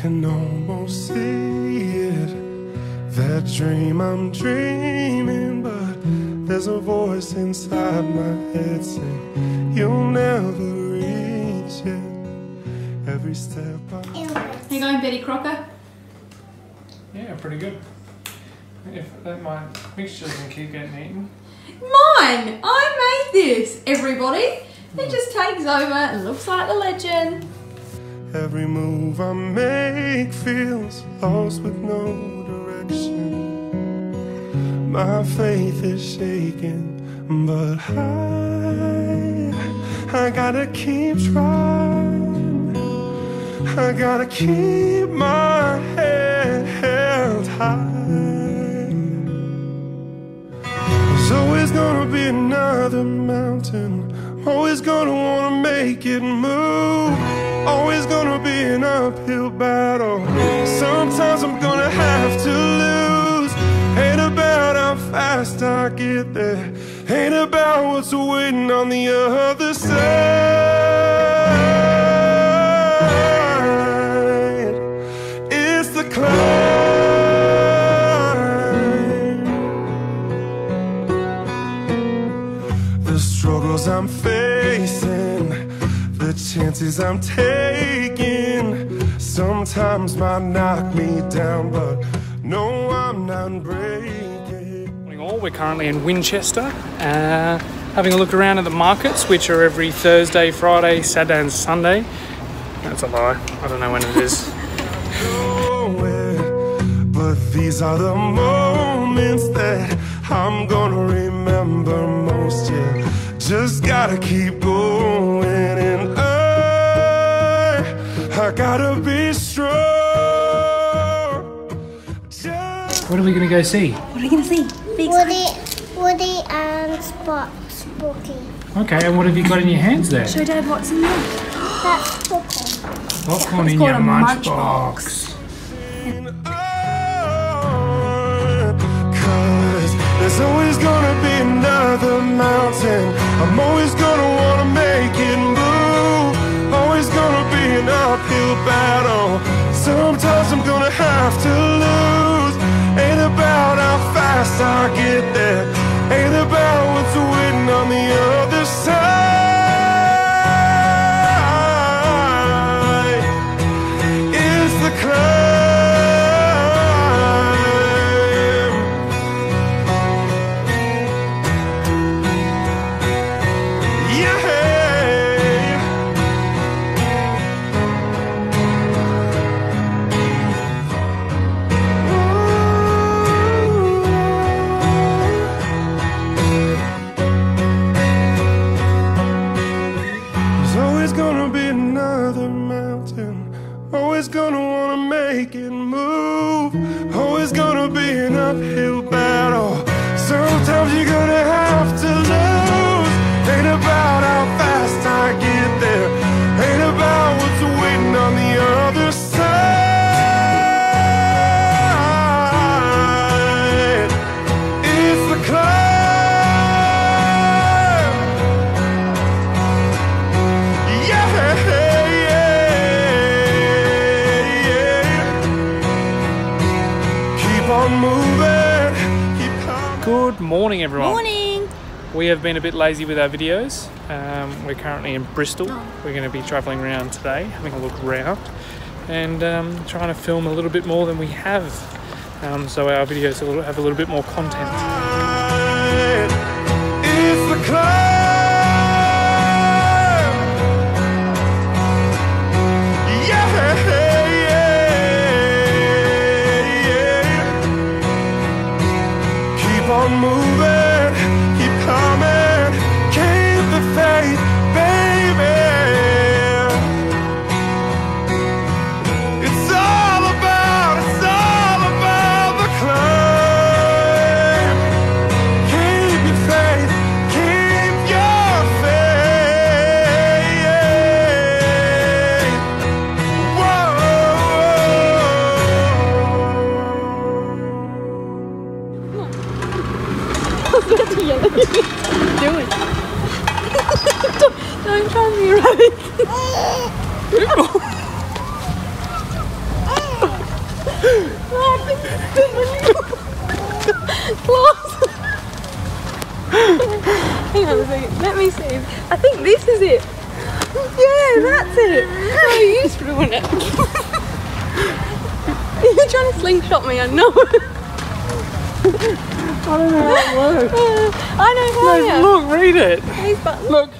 can almost see it, that dream I'm dreaming, but there's a voice inside my head saying you'll never reach it. Every step I... How you going, Betty Crocker? Yeah, pretty good. If that my mixture doesn't keep getting eaten. Mine! I made this, everybody. It just takes over and looks like the legend. Every move I make feels lost with no direction. My faith is shaking, but I gotta keep trying. I gotta keep my head held high. There's always gonna be another mountain. Always gonna wanna make it move. Always gonna be an uphill battle. Sometimes I'm gonna have to lose. Ain't about how fast I get there. Ain't about what's waiting on the other side. It's the climb. The struggles I'm facing, the chances I'm taking, sometimes might knock me down, but no, I'm not breaking. Morning all, we're currently in Winchester, having a look around at the markets, which are every Thursday, Friday, Saturday and Sunday. That's a lie, I don't know when it is. But these are the moments that I'm gonna remember most, yeah. Just gotta keep going, and I gotta be strong. What are we going to go see? What are we going to see? Woody and Spooky. Okay, and what have you got in your hands there? Show Dad what's in there. That's popcorn. Popcorn in called your a lunchbox. Cause there's always gonna be another mountain. I'm always gonna wanna make it move. Always gonna be an uphill battle. Sometimes I'm gonna have to lose. Ain't about how fast I get there. Ain't about what's waiting on the other side. It's the climb. Yeah. Always gonna wanna make it move. Always gonna be an uphill battle. Sometimes you're gonna have to lose. Ain't about how fast I get there. Ain't about what's waiting on the other side. It's the climb. Yeah. Good morning, everyone. Morning. We have been a bit lazy with our videos. We're currently in Bristol. We're going to be travelling around today, having a look around, and trying to film a little bit more than we have, so our videos have a little bit more content. It's the climb. On moving, keep coming, keep the faith, baby. It's all about the climb. Keep your faith, keep your faith. Whoa. Do it. Don't try and be right. Hang on a second. Let me see. I think this is it. Yeah, that's it. Oh, you just ruined it. You're trying to slingshot me, I know. I don't know how it works. I know how. No, look, read it. These buttons. Look.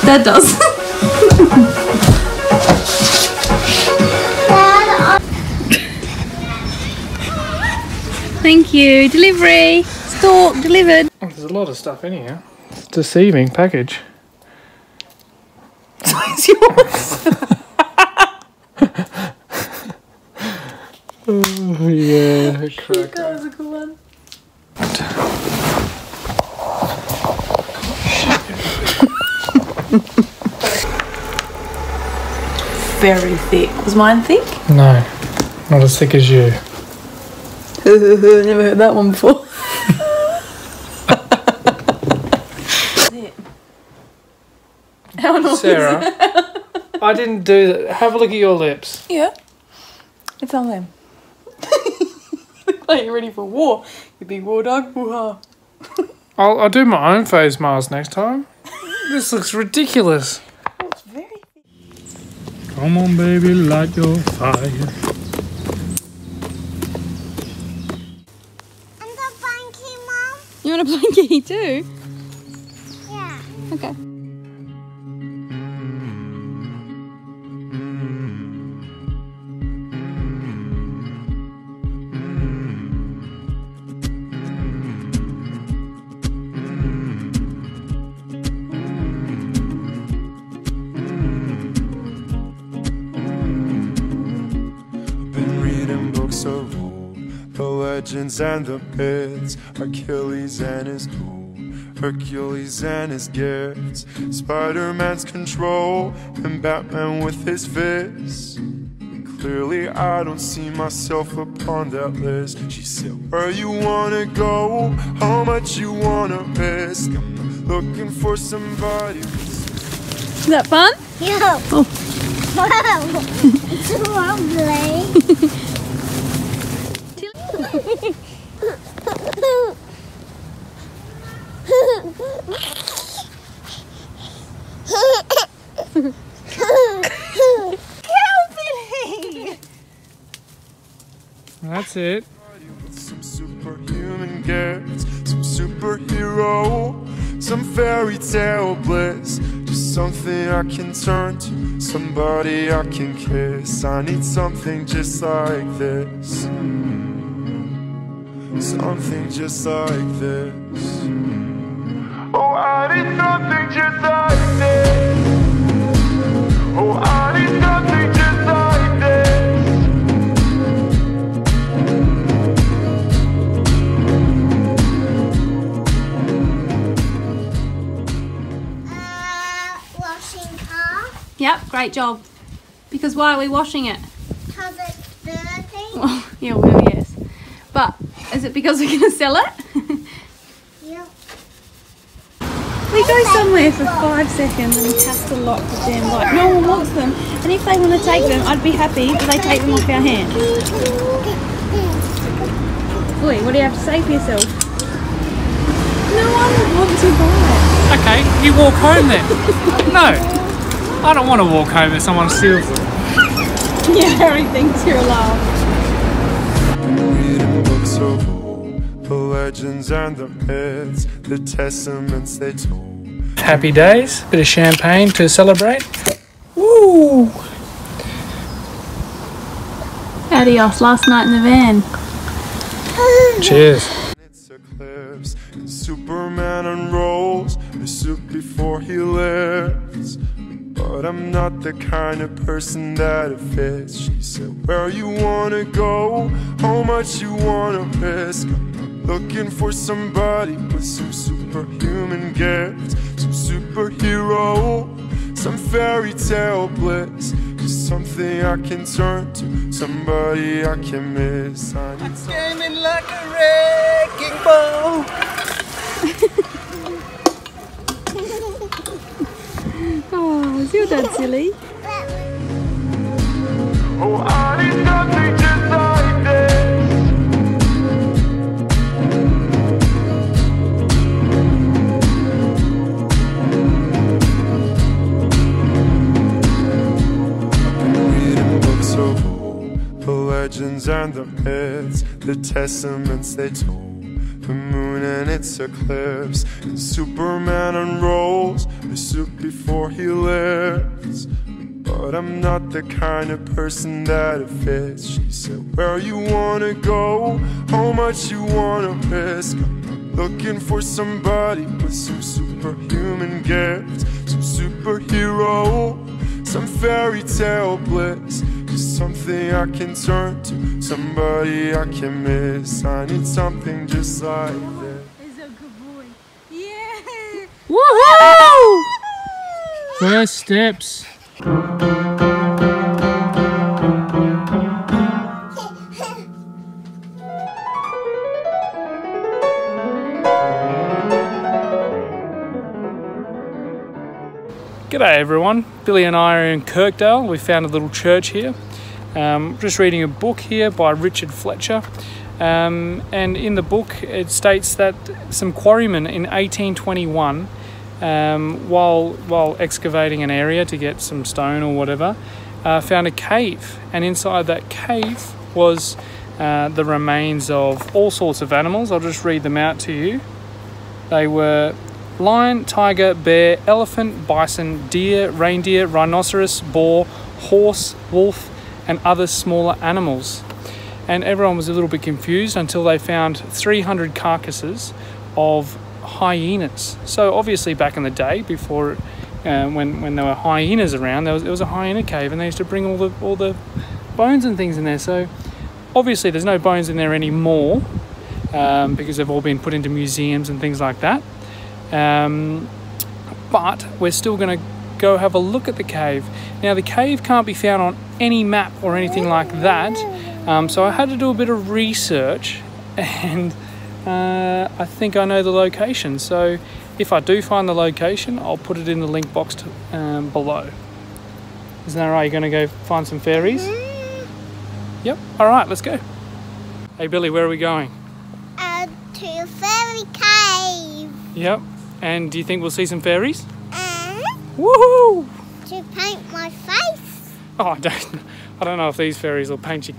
That does. Thank you. Delivery. Store delivered. Oh, there's a lot of stuff in here. It's a deceiving package. It's yours. Oh, yeah, cracker. That was a cool one. Very thick. Was mine thick? No, not as thick as you. Never heard that one before. How annoying. Sarah, I didn't do that. Have a look at your lips. Yeah. It's on them. Look like you're ready for war. You big war dog. Woo-ha. I'll do my own face mask next time. This looks ridiculous. Oh, it's very thick. Come on, baby, light your fire. And the blankie, Mom? You want a blankie too? Yeah. Okay. The legends and the myths, Achilles and his gold, Hercules and his gifts, Spider-Man's control, and Batman with his fists. Clearly I don't see myself upon that list. She said, where you wanna go, how much you wanna risk. I'm looking for somebody. Is that fun? Yeah. Oh. Wow. It's lovely. That's it. Some superhuman gifts, some superhero, some fairy tale bliss. Just something I can turn to, somebody I can kiss. I need something just like this. Something just like this. Oh, I need something just like this. Oh, I need something just like this. Washing car. Yep, great job. Because why are we washing it? Because it's dirty. Well, yeah, well, yes. But is it because we're going to sell it? Yeah. We go somewhere for 5 seconds and he has to lock the damn bike. No one wants them. And if they want to take them, I'd be happy if they take them off our hands. Oi, what do you have to say for yourself? No one would want to buy it. Okay, you walk home then. No, I don't want to walk home if someone steals them. Yeah, Harry thinks you're alive. Reading books of old, the legends and the myths, the testaments they told. Happy days, bit of champagne to celebrate. Woo! Adios, last night in the van. Cheers. It's eclipse, and Superman unrolls the suit before he lifts. But I'm not the kind of person that it fits. She said, where you wanna go, how much you wanna risk. I'm looking for somebody with some superhuman gifts, some superhero, some fairy tale bliss. Just something I can turn to, somebody I can miss. I need Came in like a wrecking ball. does. You're not silly. Oh, I need nothing just like this. I've been reading books of old, the legends and the myths, the testaments they told. The moon and its eclipse, and Superman unrolls the suit before he lives. But I'm not the kind of person that it fits. She said, where you wanna go, how much you wanna risk. I'm looking for somebody with some superhuman gifts, some superhero, some fairy tale bliss. Just something I can turn to, somebody I can miss. I need something just like this. He's a good boy. Yeah! Woohoo! First steps. G'day everyone, Billy and I are in Kirkdale. We found a little church here. Just reading a book here by Richard Fletcher, and in the book it states that some quarrymen in 1821, while excavating an area to get some stone or whatever, found a cave, and inside that cave was the remains of all sorts of animals. I'll just read them out to you. They were lion, tiger, bear, elephant, bison, deer, reindeer, rhinoceros, boar, horse, wolf, and other smaller animals. And everyone was a little bit confused until they found 300 carcasses of hyenas. So obviously back in the day, before when there were hyenas around, there was a hyena cave, and they used to bring all the bones and things in there. So obviously there's no bones in there anymore, because they've all been put into museums and things like that. But we're still going to go have a look at the cave. Now the cave can't be found on any map or anything like that, so I had to do a bit of research, and I think I know the location. So if I do find the location, I'll put it in the link box below. Isn't that right? You're going to go find some fairies? Yep. All right, let's go. Hey Billy, where are we going? To fairy cave. Yep. And do you think we'll see some fairies? Woohoo! To paint my face. Oh, I don't know if these fairies will paint your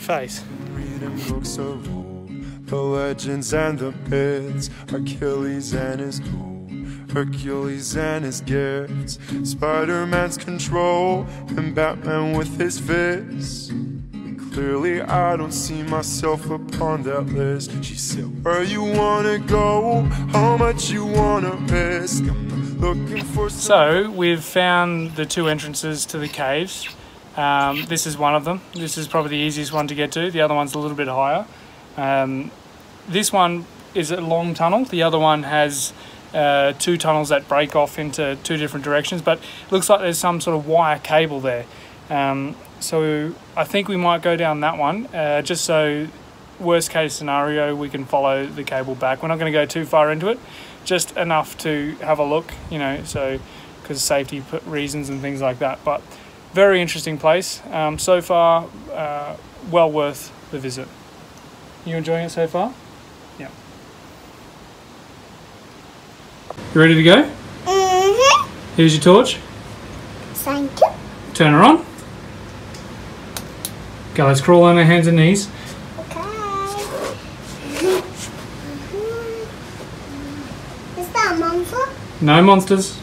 face. Reading books of old, the legends and the myths, Achilles and his gold, Hercules and his gifts, Spider-Man's control, and Batman with his fists. Clearly I don't see myself upon that list. She said, where you wanna go, how much you wanna risk. I'm looking for So we've found the two entrances to the caves. This is one of them. This is probably the easiest one to get to. The other one's a little bit higher. This one is a long tunnel. The other one has two tunnels that break off into two different directions, but it looks like there's some sort of wire cable there. So I think we might go down that one, just so worst case scenario we can follow the cable back. We're not going to go too far into it, just enough to have a look, you know, so because of safety reasons and things like that. But very interesting place. So far, well worth the visit. You enjoying it so far? Yeah. You ready to go? Mm-hmm. Here's your torch. Thank you. Turn her on. Okay, let's crawl on our hands and knees. Okay. Is that a monster? No monsters.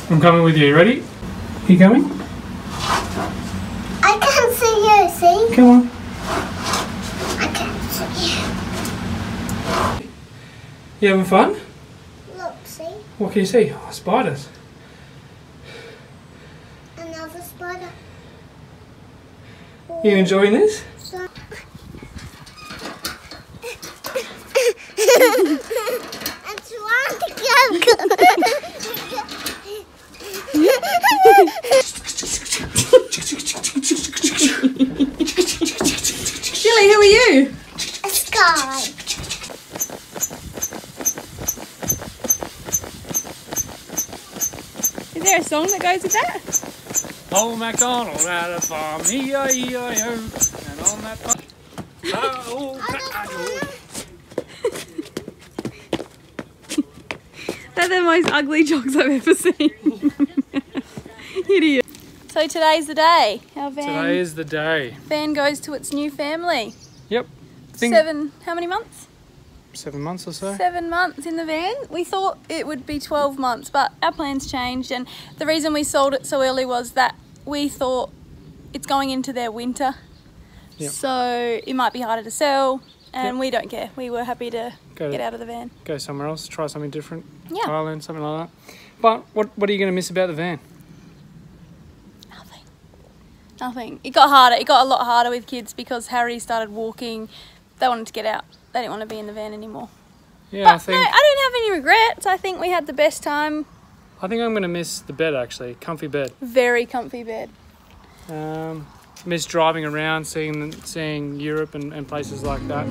I'm coming with you. Ready? You coming? I can't see you, see? Come on. I can't see you. You having fun? Look, see? What can you see? Oh, spiders. Another spider. You enjoying this? So I'm trying to go. Billy, who are you? A sky. Is there a song that goes with that? Old MacDonald had a farm, E-I-E-I-O, and on that farm, old MacDonald. They're the most ugly jocks I've ever seen. Idiot. So today's the day. Our Today is the day. van goes to its new family. Yep. How many months? 7 months or so. 7 months in the van. We thought it would be 12 months, but our plans changed, and the reason we sold it so early was that we thought it's going into their winter. Yep. So it might be harder to sell, and Yep. we don't care. We were happy to get out of the van. Go somewhere else, try something different. Yeah. Thailand, something like that. But what are you going to miss about the van? Nothing. It got harder. It got a lot harder with kids because Harry started walking. They wanted to get out. They didn't want to be in the van anymore. Yeah, But I think no, I don't have any regrets. I think we had the best time. I'm going to miss the bed actually, comfy bed. Very comfy bed. Miss driving around, seeing Europe and places like that.